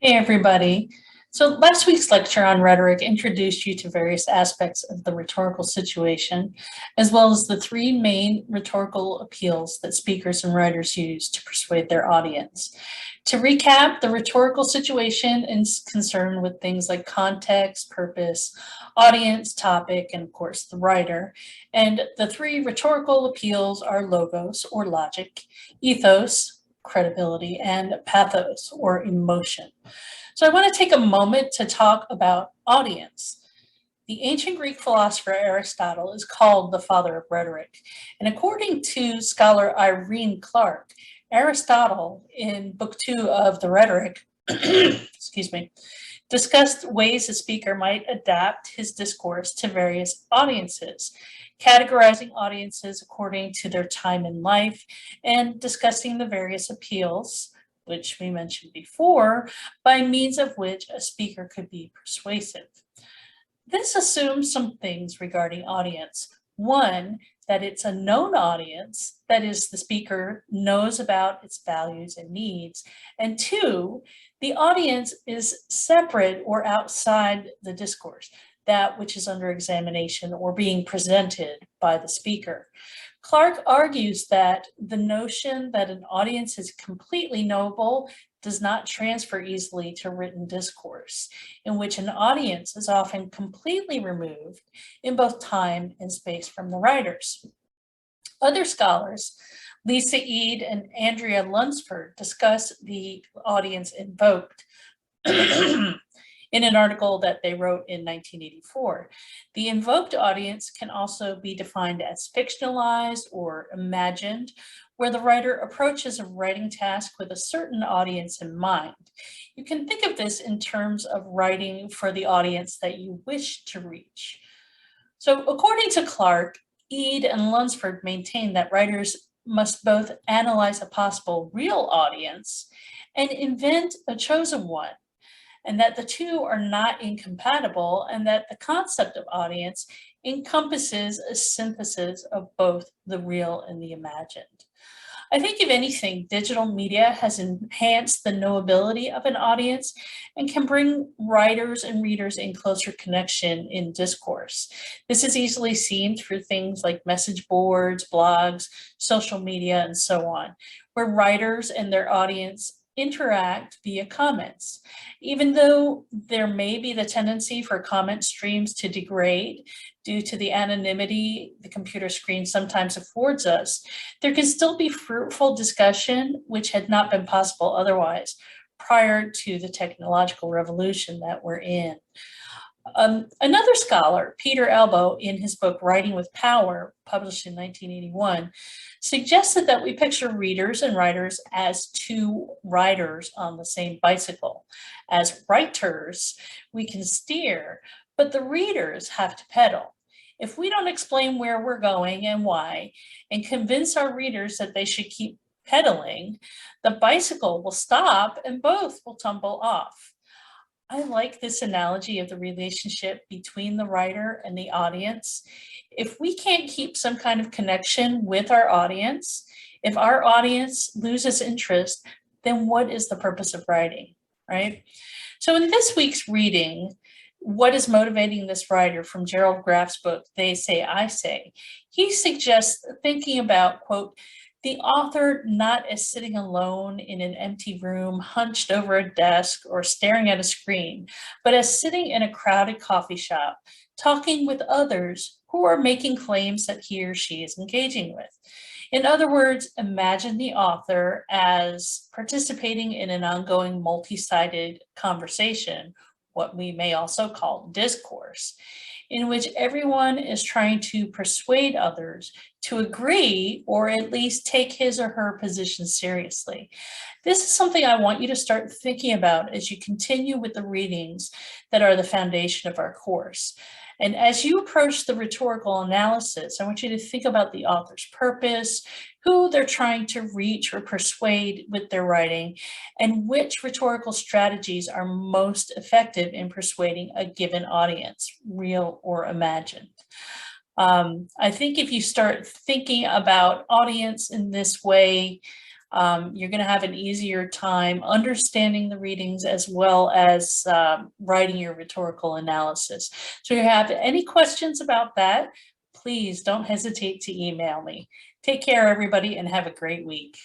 Hey, everybody. So last week's lecture on rhetoric introduced you to various aspects of the rhetorical situation, as well as the three main rhetorical appeals that speakers and writers use to persuade their audience. To recap, the rhetorical situation is concerned with things like context, purpose, audience, topic, and of course the writer. And the three rhetorical appeals are logos or logic, ethos, credibility, and pathos or emotion. So I want to take a moment to talk about audience. The ancient Greek philosopher Aristotle is called the father of rhetoric. And according to scholar Irene Clark, Aristotle in book 2 of the Rhetoric, excuse me, discussed ways a speaker might adapt his discourse to various audiences, categorizing audiences according to their time in life, and discussing the various appeals, which we mentioned before, by means of which a speaker could be persuasive. This assumes some things regarding audience. One, that it's a known audience, that is, the speaker knows about its values and needs. And two, the audience is separate or outside the discourse, that which is under examination or being presented by the speaker. Clark argues that the notion that an audience is completely knowable does not transfer easily to written discourse, in which an audience is often completely removed in both time and space from the writers. Other scholars, Lisa Eade and Andrea Lunsford, discuss the audience invoked in an article that they wrote in 1984. The invoked audience can also be defined as fictionalized or imagined, where the writer approaches a writing task with a certain audience in mind. You can think of this in terms of writing for the audience that you wish to reach. So according to Clark, Eade and Lunsford maintain that writers must both analyze a possible real audience and invent a chosen one, and that the two are not incompatible, and that the concept of audience encompasses a synthesis of both the real and the imagined. I think, if anything, digital media has enhanced the knowability of an audience and can bring writers and readers in closer connection in discourse. This is easily seen through things like message boards, blogs, social media, and so on, where writers and their audience interact via comments. Even though there may be the tendency for comment streams to degrade due to the anonymity the computer screen sometimes affords us, there can still be fruitful discussion which had not been possible otherwise prior to the technological revolution that we're in. Another scholar, Peter Elbow, in his book Writing with Power, published in 1981, suggested that we picture readers and writers as two riders on the same bicycle. As writers, we can steer, but the readers have to pedal. If we don't explain where we're going and why, and convince our readers that they should keep pedaling, the bicycle will stop and both will tumble off. I like this analogy of the relationship between the writer and the audience. If we can't keep some kind of connection with our audience, if our audience loses interest, then what is the purpose of writing, right? So in this week's reading, What is Motivating This Writer, from Gerald Graff's book, They Say, I Say, he suggests thinking about, quote, the author not as sitting alone in an empty room, hunched over a desk or staring at a screen, but as sitting in a crowded coffee shop, talking with others who are making claims that he or she is engaging with. In other words, imagine the author as participating in an ongoing multi-sided conversation, what we may also call discourse, in which everyone is trying to persuade others to agree or at least take his or her position seriously. This is something I want you to start thinking about as you continue with the readings that are the foundation of our course. And as you approach the rhetorical analysis, I want you to think about the author's purpose, who they're trying to reach or persuade with their writing, and which rhetorical strategies are most effective in persuading a given audience, real or imagined. I think if you start thinking about audience in this way, You're going to have an easier time understanding the readings as well as writing your rhetorical analysis. So if you have any questions about that, please don't hesitate to email me. Take care, everybody, and have a great week.